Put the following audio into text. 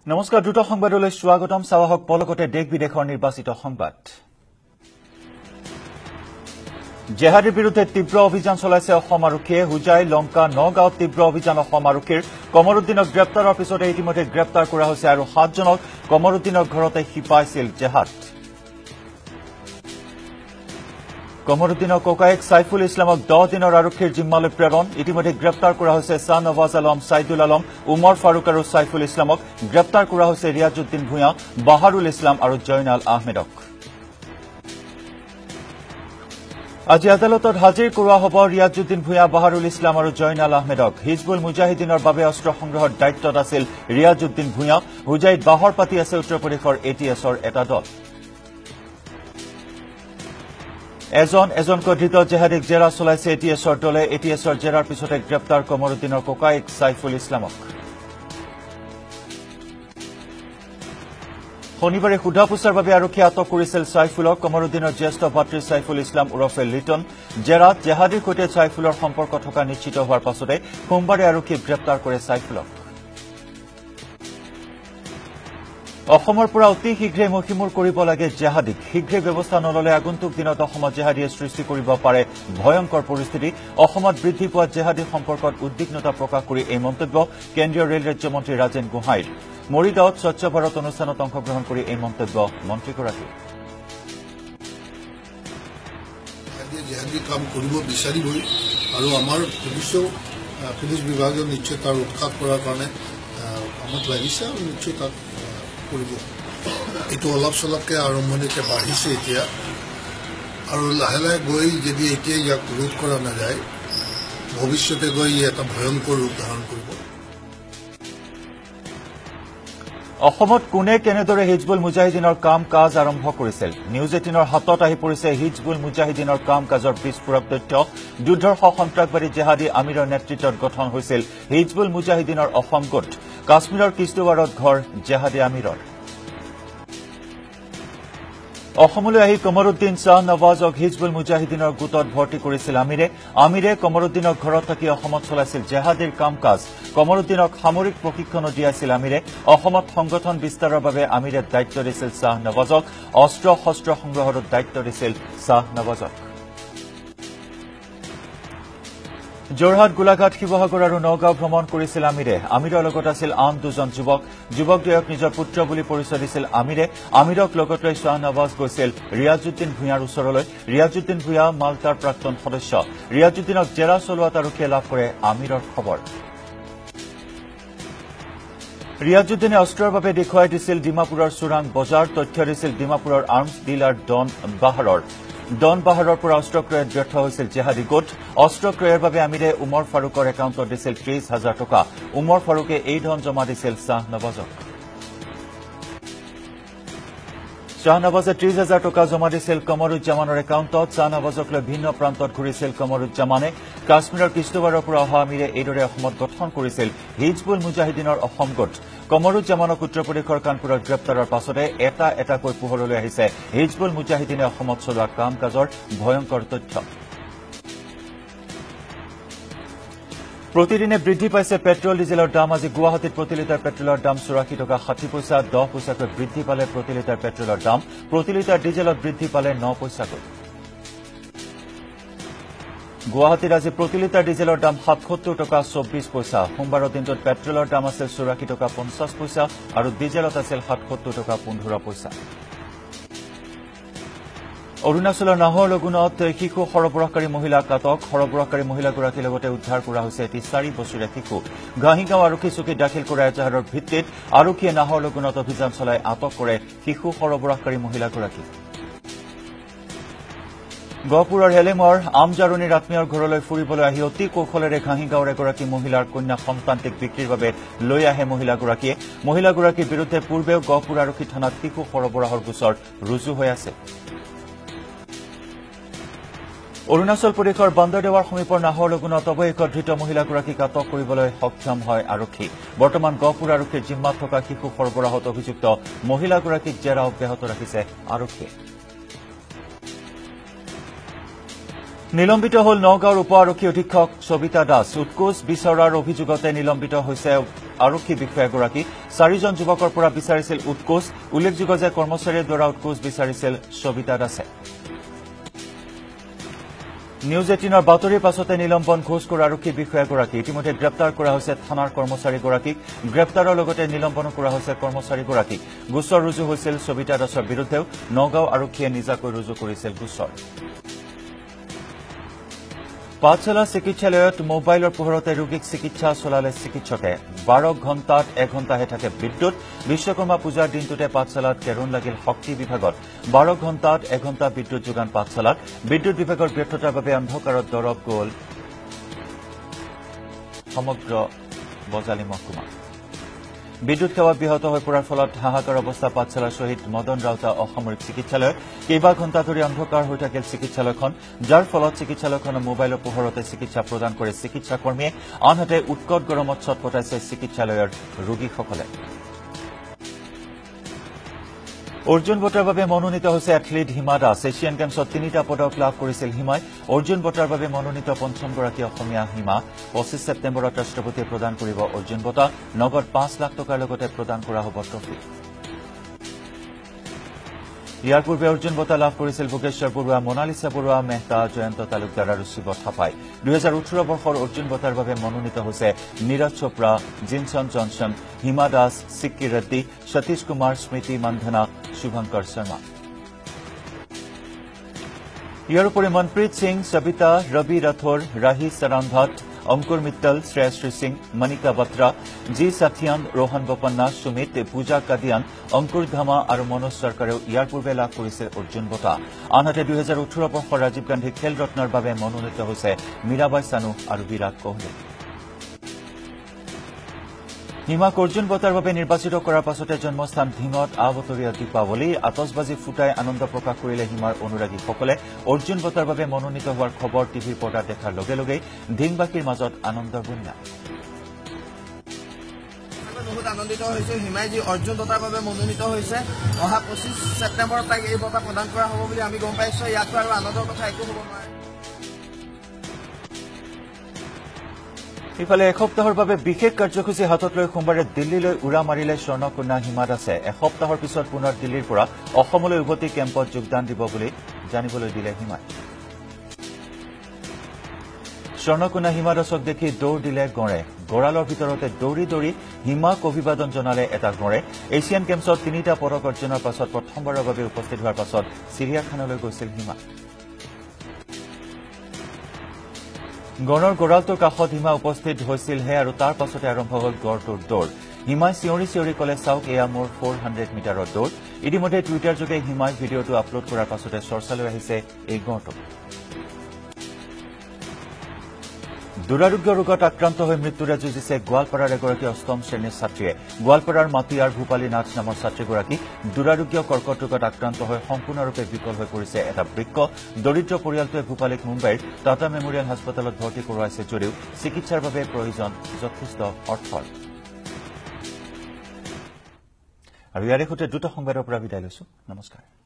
নমস্কাৰ দ্ৰুত সংবাদলৈ স্বাগতম সাৱাহক পলকতে দেশ বিদেশৰ নিৰ্বাচিত সংবাদ জেহাদীৰ বিৰুদ্ধে তীব্ৰ অভিযান চলাইছে অসম আৰক্ষীয়ে হুজাই লংকা নগাঁৱত তীব্ৰ অভিযান অসম আৰক্ষীৰ কমৰুদ্দিনক গ্ৰেপ্তাৰৰ পিছতে ইতিমধ্যে গ্ৰেপ্তাৰ কৰা হৈছে আৰু 7 জনক কমৰুদ্দিনৰ ঘৰতে শিপাইছিল জেহাদ কমৰুদ্দিনৰ ককায়েক সাইফুল ইছলামক 10 দিনৰ আৰক্ষীৰ জিম্মালৈ প্ৰেৰণ ইতিমধ্যে গ্ৰেপ্তাৰ কৰা হৈছে শাহনৱাজ আলম সাইদুল আলম উমৰ ফাৰুক আৰু সাইফুল ইছলামক গ্ৰেপ্তাৰ কৰা হৈছে ৰিয়াজউদ্দিন ভূঞা বাহাৰুল ইছলাম আৰু জয়নাল আহমেদক আজি আদালতত হাজিৰ কৰোৱা হ'ব ৰিয়াজউদ্দিন ভূঞা বাহাৰুল ইছলাম আৰু জয়নাল আহমেদক হিজবুল মুজাহিদিনৰ বাবে অস্ত্ৰ সংগ্ৰহৰ দায়িত্বত আছিল ৰিয়াজউদ্দিন ভূঞা হুজাইত বাহৰ পাতি আছে উত্তৰ প্ৰদেশৰ এটিএছৰ এটা দল এজনকৈ ধৃত জেহাদীক জেৰা চলাইছে এটিএছৰ দলে এটিএছৰ জেৰাৰ পিছতে গ্ৰেপ্তাৰ কমৰুদ্দিনৰ ককায়েক সাইফুল ইছলামক শনিবাৰে সোধাপোছাৰ বাবে আৰক্ষীয়ে আটক কৰিছিল সাইফুলক কমৰুদ্দিনৰ জ্যেষ্ঠ ভাতৃ সাইফুল ইছলাম ওৰফে লিটন জেৰাত জেহাদীৰ সৈতে সাইফুলৰ সম্পৰ্ক থকা নিশ্চিত হোৱাৰ পাছতে সোমবাৰে আৰক্ষীয়ে গ্ৰেপ্তাৰ কৰে সাইফুলক অসমৰ পৰা অতি শীঘ্ৰে মহিমূৰ কৰিব লাগে জেহাদীক শীঘ্ৰে ব্যৱস্থা নললে আগন্তুক দিনত অসমত জেহাদীয়ে সৃষ্টি কৰিব পাৰে ভয়ংকৰ পৰিস্থিতি অসমত বৃদ্ধি পোৱা জেহাদী সম্পৰ্কত উদ্বিগ্নতা প্ৰকাশ কৰি এই মন্তব্য কেন্দ্ৰীয় ৰেল ৰাজ্যমন্ত্ৰী ৰাজেন গোহাঁইৰ মৰিগাঁৱত স্বচ্ছ ভাৰত অনুষ্ঠানত অংশগ্ৰহণ কৰি এই মন্তব্য মন্ত্ৰীগৰাকীৰ জেহাদী কাম কৰিব বিচাৰিবই আৰু আমাৰ পুলিচ বিভাগে নিশ্চয় তাৰ উৎখাত কৰাৰ কাৰণে কামত লাগিছে আৰু নিশ্চয় তাক কৰিব এইটো অলপ চলপকৈ আৰম্ভণিতে বাঢ়িছে এতিয়া আৰু লাহে লাহে গৈ যদি এতিয়া ইয়াক ৰোধ কৰা নাযায় ভৱিষ্যতে গৈ এটা ভয়ংকৰ ৰূপ ধাৰণ কৰিব অসমত কোনে কেনেদৰে হিজবুল মুজাহিদিনৰ কাম কাজ আৰম্ভ কৰিছিল নিউজ 18ৰ হাতত আহি পৰিছে হিজবুল মুজাহিদিনৰ কাম কাজৰ বিস্ফোৰক তথ্য দুৰ্ধৰ্ষ সন্ত্ৰাসবাদী জেহাদী আমিৰৰ নেতৃত্বত গঠন হৈছিল হিজবুল মুজাহিদিনৰ অসম গোট কাশ্মীৰৰ কিস্তুৱাৰত ঘৰ জেহাদী আমিৰৰ অসমলৈ আহি কমৰুদ্দিন শাহনৱাজক হিজবুল মুজাহিদিনৰ গোটত ভৰ্তি কৰিছিল আমিৰে কমৰুদ্দিনৰ ঘৰত থাকি অসমত চলাইছিল জেহাদীৰ কাম কাজ কমৰুদ্দিনক সামৰিক প্ৰশিক্ষণো দিয়াছিল আমিৰে অসমত সংগঠন বিস্তাৰৰ বাবে আমিৰে দায়িত্ব দিছিল শাহনৱাজক অস্ত্ৰ শস্ত্ৰ সংগ্ৰহৰ দায়িত্ব দিছিল শাহনৱাজক যোৰহাট গোলাঘাট শিৱসাগৰ আৰু নগাঁও ভ্ৰমণ কৰিছিল আমিৰৰ লগত আছিল আন দুজন যুৱকদ্বয়ক নিজৰ পুত্ৰ বুলি পৰিচয় দিছিল আমিৰক লগত লৈ শাহনৱাজ গৈছিল ৰিয়াজউদ্দিন ভূঞাৰ ওচৰলৈ ৰিয়াজউদ্দিন ভূঞা মাল্টাৰ প্ৰাক্তন সদস্য ৰিয়াজউদ্দিনক জেৰা চলোৱাত আৰক্ষীয়ে লাভ কৰে আমিৰৰ খবৰ ৰিয়াজউদ্দিনে অস্ত্ৰৰ বাবে দেখুৱাই দিছিল ডিমাপুৰৰ চোৰাং বজাৰ তথ্য দিছিল ডিমাপুৰৰ আৰ্মছ ডিলাৰ ডন বাহাৰৰ পৰা অস্ত্ৰ ক্ৰয়ত ব্যৰ্থ হৈছিল জেহাদী গোট অস্ত্ৰ ক্ৰয়ৰ বাবে আমিৰে উমৰ ফাৰুকৰ একাউণ্টত দিছিল 30,000 টকা উমৰ ফাৰুকে এই ধন জমা দিছিল শাহনৱাজক শাহনৱাজে 30,000 টকা জমা দিছিল কমৰুজ্জামানৰ একাউণ্টত শাহনৱাজক লৈ ভিন্ন প্ৰান্তত ঘূৰিছিল কমৰুজ্জামানে কাশ্মীৰৰ কিস্তুৱাৰৰ পৰা অহা আমিৰে এইদৰে অসমত গঠন কৰিছিল হিজবুল মুজাহিদিনৰ অসম গোট কমৰুজ্জামানক উত্তৰ প্ৰদেশৰ কানপুৰত গ্ৰেপ্তাৰৰ পাছতে এটাকৈ পোহৰলৈ আহিছে হিজবুল মুজাহিদিনে অসমত চলোৱা কাম কাজৰ ভয়ংকৰ তথ্য প্ৰতিদিনে বৃদ্ধি পাইছে পেট্ৰল ডিজেলৰ দাম আজি গুৱাহাটীত প্ৰতি লিটাৰ পেট্ৰলৰ দাম 84 টকা 60 পইচা 10 পইচাকৈ বৃদ্ধি পালে প্ৰতি লিটাৰ পেট্ৰলৰ দাম প্ৰতি লিটাৰ ডিজেলত বৃদ্ধি পালে 9 পইচাকৈ গুৱাহাটীত আজি প্ৰতি লিটাৰ ডিজেলৰ দাম 77 টকা 24 পইচা সোমবাৰৰ দিনটোত পেট্ৰলৰ দাম আছিল 84 টকা 50 পইচা আৰু ডিজেলত আছিল 77 টকা 15 পইচা অৰুণাচলৰ নাহৰ লগুণত শিশু সৰবৰাহকাৰী মহিলাক আটক সৰবৰাহকাৰী মহিলাগৰাকীৰ লগতে উদ্ধাৰ কৰা হৈছে এটি 4 বছৰীয়া শিশু ঘাঁহিগাঁও আৰক্ষী চকীত দাখিল কৰা এজাহাৰৰ ভিত্তিত আৰক্ষীয়ে নাহৰ লগুণত অভিযান চলাই আটক কৰে শিশু সৰবৰাহকাৰী মহিলাগৰাকীক গহপুৰৰ হেলেমৰ আমজাৰণীৰ আত্মীয়ৰ ঘৰলৈ ফুৰিবলৈ আহি অতি কৌশলেৰে ঘাঁহিগাঁৱৰ এগৰাকী মহিলাৰ কন্যা সন্তানটিক বিক্ৰীৰ বাবে লৈ আহে মহিলাগৰাকীৰ বিৰুদ্ধে পূৰ্বেও গহপুৰ আৰক্ষী থানাত শিশু সৰবৰাহৰ গোচৰ ৰুজু হৈ আছে অৰুণাচল প্ৰদেশৰ বান্দাৰদেৱাৰ সমীপৰ নাহৰ লগুণত অৱশেষত ধৃত মহিলাগৰাকীক আটক কৰিবলৈ সক্ষম হয় আৰক্ষী বৰ্তমান গহপুৰ আৰক্ষীৰ জিম্মাত থকা শিশু সৰবৰাহত অভিযুক্ত মহিলাগৰাকীক জেৰা অব্যাহত ৰাখিছে আৰক্ষীয়ে নিলম্বিত হল নগাঁৱৰ উপ আৰক্ষী অধীক্ষক সবিতা দাস উৎকোচ বিচৰাৰ অভিযোগতে নিলম্বিত হৈছে আৰক্ষী বিষয়াগৰাকী 4জন যুৱকৰ পৰা বিচাৰিছিল উৎকোচ উল্লেখযোগ্য যে কৰ্মচাৰীৰ দ্বাৰা উৎকোচ বিচাৰিছিল সবিতা দাসে নিউজ 18ৰ বাতৰিৰ পাছতে নিলম্বন ঘোষ কৰা আৰক্ষী বিষয়াগৰাকী ইতিমধ্যে গ্ৰেপ্তাৰ কৰা হৈছে থানাৰ কৰ্মচাৰীগৰাকীক গ্ৰেপ্তাৰৰ লগতে নিলম্বনো কৰা হৈছে কৰ্মচাৰীগৰাকীক গোচৰ ৰুজু হৈছিল সবিতা দাসৰ বিৰুদ্ধেও নগাঁও আৰক্ষীয়ে নিজাকৈ ৰুজু কৰিছিল গোচৰ পাঠশালা চিকিৎসালয়ত মোবাইলৰ পোহৰতে ৰোগীক চিকিৎসা চলালে চিকিৎসকে 12 ঘণ্টাত 1 ঘণ্টাহে থাকে বিদ্যুৎ বিশ্বকৰ্মা পূজাৰ দিনটোতে পাঠশালাত কেৰুণ লাগিল শক্তি বিভাগত 12 ঘণ্টাত 1 ঘণ্টা বিদ্যুৎ যোগান পাঠশালাত বিদ্যুৎ বিভাগৰ ব্যৰ্থতাৰ বাবে অন্ধকাৰত দৰব গ'ল সমগ্ৰ বজালী মহকুমা বিদ্যুৎ সেৱা ব্যাহত হৈ পৰাৰ ফলত হাহাকাৰ অৱস্থা পাঠশালাৰ শ্বহীদ মদন ৰাউতা অসামৰিক চিকিৎসালয়ত কেইবা ঘণ্টা ধৰি অন্ধকাৰ হৈ থাকিল চিকিৎসালয়খন যাৰ ফলত চিকিৎসালয়খনৰ মোবাইলৰ পোহৰতে চিকিৎসা প্ৰদান কৰে চিকিৎসাকৰ্মীয়ে আনহাতে উৎকট গৰমত ছটপটাইছে চিকিৎসালয়ৰ ৰোগীসকলে অৰ্জুন বঁটাৰ বাবে মনোনীত হৈছে এথলীট হিমা দাস এছিয়ান গেমছত 3টা পদক লাভ কৰিছিল হিমাই অৰ্জুন বঁটাৰ বাবে মনোনীত পঞ্চমগৰাকী অসমীয়া হিমা 25 ছেপ্টেম্বৰত ৰাষ্ট্ৰপতিয়ে প্ৰদান কৰিব অৰ্জুন বঁটা নগদ 5 লাখ টকাৰ লগতে প্ৰদান কৰা হ'ব ট্ৰফি ইয়াৰ পূৰ্বে অৰ্জুন বঁটা লাভ কৰিছিল ভোগেশ্বৰ বৰুৱা মনালিসা বৰুৱা মেহতা জয়ন্ত তালুকদাৰ আৰু শিৱ থাপাই 2018 বৰ্ষৰ অৰ্জুন বঁটাৰ বাবে মনোনীত হৈছে নীৰজ চোপ্ৰা জিনছন জনছন হিমা দাস সিক্কি ৰেড্ডী সতীশ কুমাৰ স্মৃতি মান্ধনা শুভঙ্কৰ শৰ্মা ইয়াৰ উপৰি মনপ্ৰীত সিং সবিতা ৰবি ৰাথোৰ ৰাহি সৰান ভাট অংকুৰ মিত্তল শ্ৰেয়শ্ৰী সিং মনিকা বত্ৰা জি সাথিয়ান ৰোহন বোপান্না সুমিত পূজা কাদিয়ান অংকুৰ ধামা আৰু মনোজ চৰকাৰেও ইয়াৰ পূৰ্বে লাভ কৰিছিল অৰ্জুন বঁটা আনহাতে 2018 বৰ্ষৰ ৰাজীৱ গান্ধী খেল ৰত্নৰ বাবে মনোনীত হৈছে মীৰাবাই চানু আৰু বিৰাট কোহলি হিমাক অৰ্জুন বঁটাৰ বাবে নিৰ্বাচিত কৰাৰ পাছতে জন্মস্থান ধিঙত আবতৰীয়া দীপাৱলী আতচবাজি ফুটাই আনন্দ প্ৰকাশ কৰিলে হিমাৰ অনুৰাগীসকলে অৰ্জুন বঁটাৰ বাবে মনোনীত হোৱাৰ খবৰ টিভিৰ পৰ্দাত দেখাৰ লগে লগেই ধিংবাসীৰ মাজত আনন্দৰ বন্যা বহুত আনন্দিত হৈছো হিমাই যি অৰ্জুন বঁটাৰ বাবে মনোনীত হৈছে অহা 25 ছেপ্টেম্বৰত তাক এই বঁটা প্ৰদান কৰা হ'ব বুলি আমি গম পাইছো ইয়াতকৈ আৰু আনন্দৰ কথা একো হ'ব নোৱাৰে ইফালে এসপ্তাহৰ বাবে বিশেষ কাৰ্যসূচী হাতত লৈ সোমবাৰে দিল্লীলৈ উৰা মাৰিলে স্বৰ্ণকন্যা হিমা দাসে এসপ্তাহৰ পিছত পুনৰ দিল্লীৰ পৰা অসমলৈ উভতি কেম্পত যোগদান দিব বুলি জানিবলৈ দিলে হিমাই স্বৰ্ণকন্যা হিমা দাসক দেখি দৌৰ দিলে গড়ে গড়ালৰ ভিতৰতে দৌৰি দৌৰি হিমাক অভিবাদন জনালে এটা গড়ে এছিয়ান গেমছত 3টা পদক অৰ্জনৰ পাছত প্ৰথমবাৰৰ বাবে উপস্থিত হোৱাৰ পাছত চিৰিয়াখানালৈ গৈছিল হিমা গড়ৰ গড়ালটোৰ কাষত হিমা উপস্থিত হৈছিলহে আৰু তাৰ পাছতে আৰম্ভ হ'ল গড়টোৰ দৌৰ হিমাই চিঞৰি চিঞৰি ক'লে চাওক এয়া মোৰ 400 মিটাৰৰ দৌৰ ইতিমধ্যে টুইটাৰ যোগে হিমাই ভিডিঅ'টো আপলোড কৰাৰ পাছতে চৰ্চালৈ আহিছে এই গড়টো দুৰাৰোগ্য ৰোগত আক্ৰান্ত হৈ মৃত্যুৰে যুঁজিছে গোৱালপাৰাৰ এগৰাকী অষ্টম শ্ৰেণীৰ ছাত্ৰীয়ে গোৱালপাৰাৰ মাটিয়াৰ ভূপালী নাথ নামৰ ছাত্ৰীগৰাকী দুৰাৰোগ্য কৰ্কট ৰোগত আক্ৰান্ত হৈ সম্পূৰ্ণৰূপে বিকল হৈ পৰিছে এটা বৃক্ক দৰিদ্ৰ পৰিয়ালটোৱে ভূপালীক মুম্বাইৰ টাটা মেমৰিয়েল হাস্পতালত ভৰ্তি কৰোৱাইছে যদিও চিকিৎসাৰ বাবে প্ৰয়োজন যথেষ্ট অৰ্থৰ আৰু ইয়াৰে সৈতে দুটা সংবাদৰ পৰা বিদায় লৈছো নমস্কাৰ